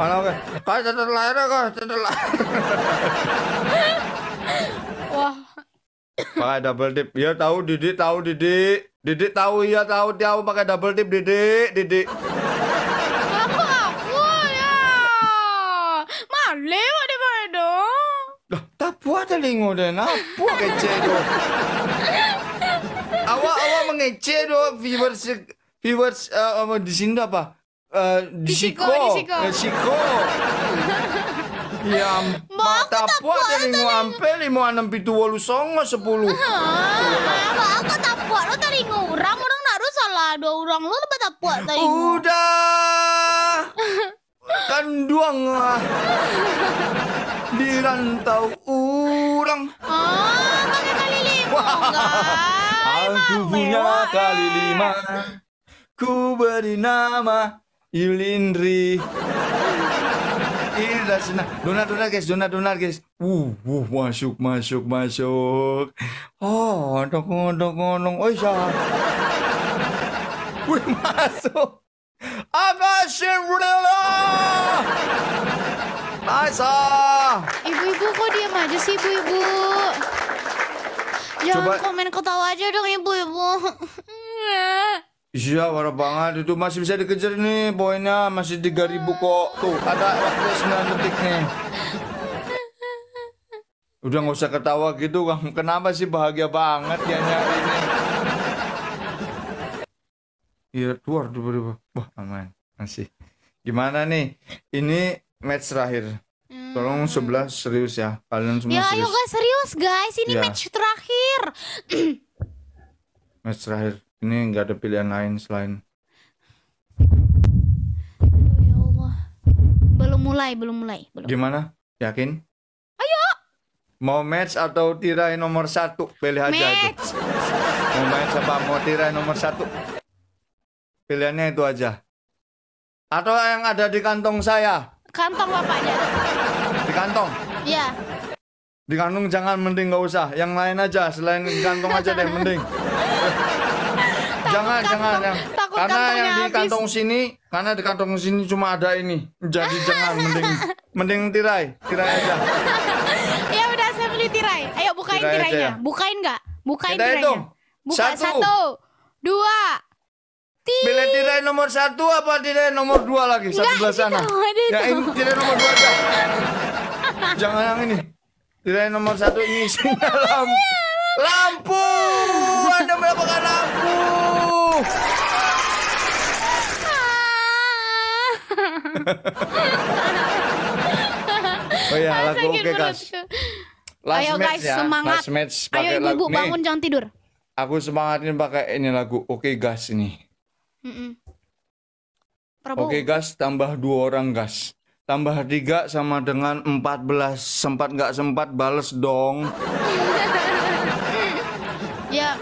Oke. Kau tetet lahir kau, tetet lahir. Wah. Pakai double tip. Ya tahu Didik, tahu Didik. Didik tahu ya tahu pakai double tip Didik. Aku ya. Male wa di mana? Lah, tak puas telingo deh. Apa kece do? Awak mengece do viewers di sini apa? Di Siko. Ya, tak puas telingo ampe 5678 10. Aku tak puas lo telingo orang nak ru salah dua orang lo lebih tak puas telingo. Udah. Kan duang di rantau orang. Pakai kali 5 Aku punya kali 5. Ku beri nama Yulindri. Irasna. Donat guys. Masuk. Oh, dong. Oh, iya. Wih, masuk. Agasirullah. Aisyah. Ibu-ibu kok diam aja sih ibu-ibu? Jangan komen ketawa aja dong ibu-ibu. Iya, parah banget. Itu masih bisa dikejar nih poinnya. Masih 3000 kok. Tuh, ada waktu 9 detik nih. Udah nggak usah ketawa gitu, Kang. Kenapa sih bahagia banget ya nyari ini? Iya, keluar. Wah, aman. Masih. Gimana nih? Ini match terakhir. Tolong 11 serius ya. Kalian semua ya, serius. ayo guys, serius guys. Ini Ya. match terakhir. Match terakhir. Ini nggak ada pilihan lain selain. Aduh, ya Allah. Belum mulai. Gimana? Yakin? Ayo. Mau match atau tirai nomor 1? Pilih aja itu. Match. Mau match apa mau tirai nomor 1? Pilihannya itu aja. Atau yang ada di kantong saya? Kantong bapaknya. Di kantong? Iya. Di kantong jangan, mending nggak usah. Yang lain aja, selain di kantong aja deh, mending. Jangan. Takut Karena kantongnya yang di habis. kantong sini, karena di kantong sini cuma ada ini. Jadi jangan, mending tirai aja. Ya udah, saya beli tirai. Ayo bukain Tirai aja tirainya. ya. Bukain nggak? Bukain Kita tirainya. hitung. Buka 1, 2, 3. Pilih tirai nomor 1 apa tirai nomor 2 lagi? Satu belah sana. gitu. Ya ini tirai nomor 2 aja. Jangan yang ini. Tirai nomor 1 ini isinya lampu. Anda mendapatkan lampu. Oh ya, lagu oke guys. Last Ayo match guys, ya. semangat. Last match Ayo pakai ibu-ibu lagu bangun, nih. jangan tidur. Aku semangatin pakai ini lagu Oke Gas ini. Prabowo. Oke gas tambah 2 orang gas. Tambah 3 sama dengan 14. Sempat nggak sempat bales dong. Ya.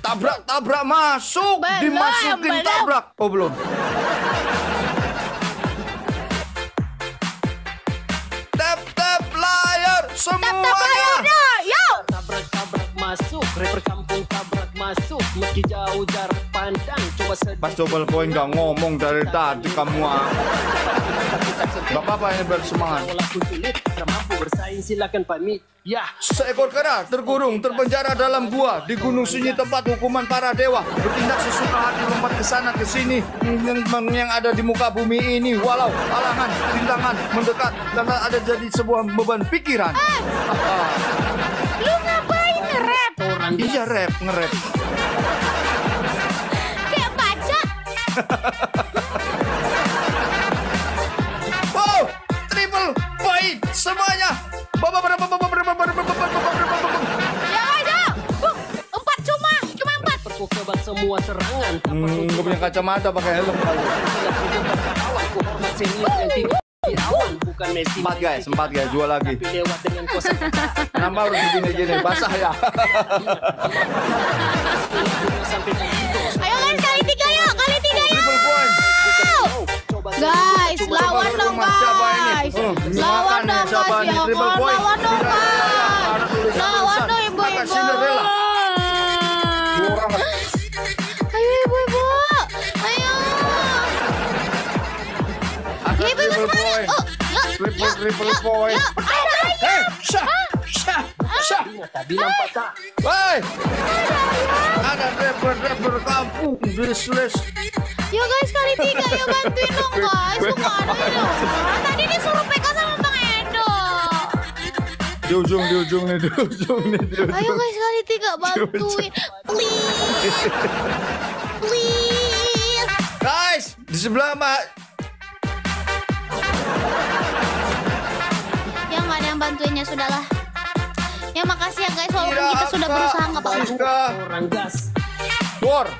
Tabrak masuk. Belum, Dimasukin belum. tabrak. Oh belum. Tap layar semuanya. Yo. Tabrak masuk, rapper kampung tabrak masuk. Meski jauh jarak pandang, coba sedikit. Pas double point nggak ngomong dari tadi kamu ah. Gak apa-apa ini bersemangat. Walaupun sulit, tak mampu bersaing silakan pamit. Ya, Seekor kera terkurung, terpenjara dalam gua di gunung sunyi tempat hukuman para dewa. Bertindak sesuka hati, lompat ke sana ke sini yang ada di muka bumi ini. Walau halangan, rintangan mendekat karena ada jadi sebuah beban pikiran. Lu ngapain nge-rap? orang Iya nge-rap. Kayak baca. Wow, triple point semuanya. Ya aja. 4 cuma 4. perkukebat semua serangan. Gak punya kacamata pakai helm. Kawan kuhormat senior yang tidak dirawan. Bukan Messi. 4 guys, 2 lagi. Tapi lewat dengan kosa kata. Kenapa harus begini-gini? Basah ya. Sampai begitu. Ayo kan kali 3 yuk, kali 3 yuk. Triple point. Guys, lawan dong Siapa ini? guys. Gimana Lawan nih? dong Siapa guys, nih? ya Triple kan. point. Lawan dong Tidak, guys. ada tulisan Lawan dong Kakak ibu-ibu. Cinderella. 2 orang. Ayo ibu-ibu. Ayo. triple point. Syah. Ingat tak bilang patah. Woi, ada rapper kampung Disles. Yo guys, kali 3 yo bantuin dong guys. Kok nggak ada ini dong? Tadi disuruh PK sama Bang Edo. Di ujung nih. Ayo guys, kali 3 bantuin. Please. Guys, di sebelah Mbak. Ya nggak ada yang bantuinnya, sudahlah. Ya makasih ya guys, walaupun kita sudah berusaha nggak apa-apa. Orang gas. War.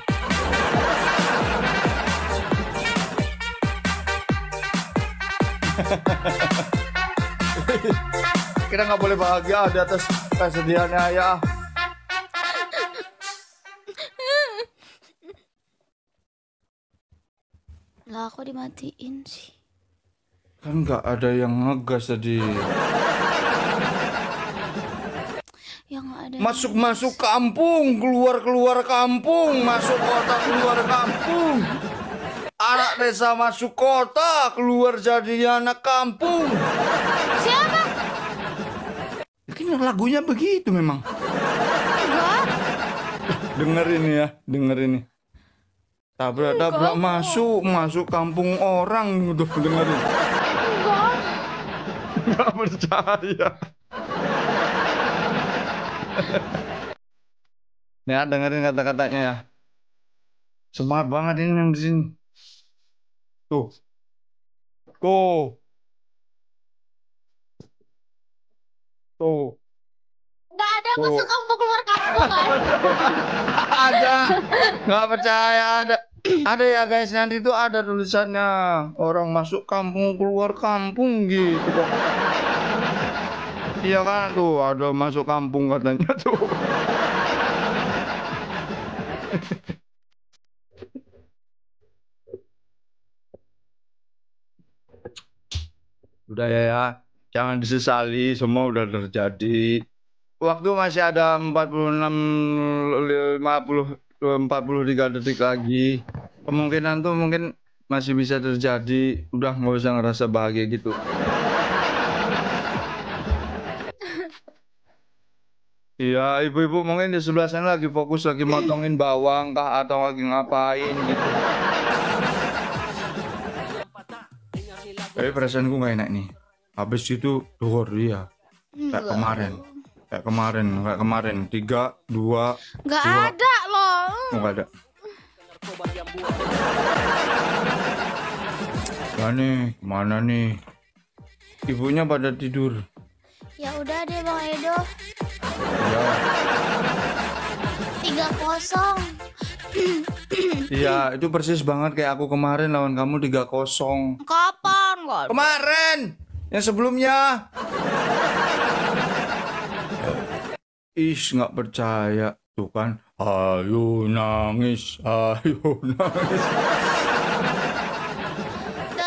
Kita nggak boleh bahagia di atas kesedihannya ya. Lah aku dimatiin sih. Kan nggak ada yang ngegas tadi. Ya nggak ada. Masuk kampung, keluar kampung, masuk kota, keluar kampung. Anak desa masuk kota, keluar jadi anak kampung. Siapa? Mungkin lagunya begitu memang. Enggak. Dengerin ya, dengerin nih. Tabrak masuk kampung orang, udah dengerin. Enggak. Nggak percaya. Ya, dengerin kata-katanya ya. Semangat banget ini yang di sini. Tuh. Enggak ada masuk kampung keluar kampung kan? Ada. Nggak percaya ada. Ada ya guys, nanti tuh ada tulisannya. Orang masuk kampung keluar kampung gitu kok. Iya kan tuh, ada masuk kampung katanya tuh. Udah ya, jangan disesali, semua udah terjadi. Waktu masih ada 43 detik lagi. Kemungkinan tuh mungkin masih bisa terjadi. Udah nggak usah ngerasa bahagia gitu. Iya, ibu-ibu mungkin di sebelah sana lagi fokus lagi motongin bawang kah atau lagi ngapain gitu. Tapi perasaanku nggak enak nih. Habis itu duhur ya. Kayak kemarin 3, 2. Nggak ada loh. Nggak ada. Ya nih, mana nih? Ibunya pada tidur. Ya udah deh Bang Edo. Ya. 3-0. Iya, itu persis banget kayak aku kemarin lawan kamu 3-0. Kapan? Nggak. Kemarin, yang sebelumnya. Nggak percaya. Tuh kan, ayo nangis. Udah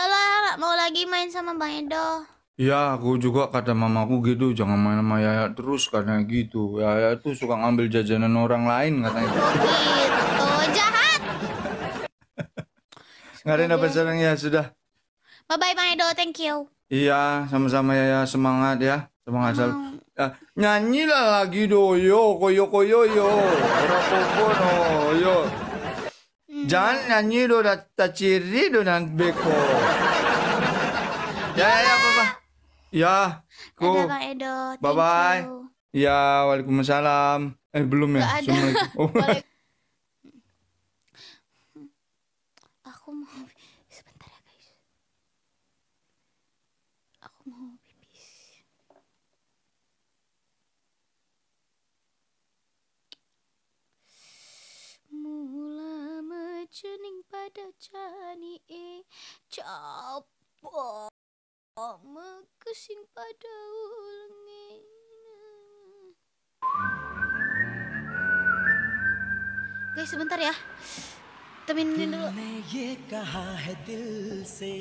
lah, nggak mau lagi main sama Bang Edo. Ya, aku juga kata mamaku gitu, jangan main sama Yaya terus karena gitu. Yaya tuh suka ngambil jajanan orang lain katanya. Oh gitu, jahat. Nggak ada yang dapat sekarang ya, sudah. Bye-bye Bang Edo, thank you. Iya, sama-sama Yaya, semangat ya. Semangat selalu. Nyanyilah lagi doyo, koyo yo. Ora popo no, yo. Jangan nyanyi do tak ciri do nan beko. Ya, Papa. Ya, Dadah Bang Edo, thank bye-bye. you. Ya, waalaikumsalam. Belum ya? Nggak ada. Assalamualaikum. Aku mau sebentar ya guys. Aku mau pipis. Mula mencening pada jani capok mekesing pada ulengi. Guys sebentar ya. Temenin dulu. ये कहा है दिल से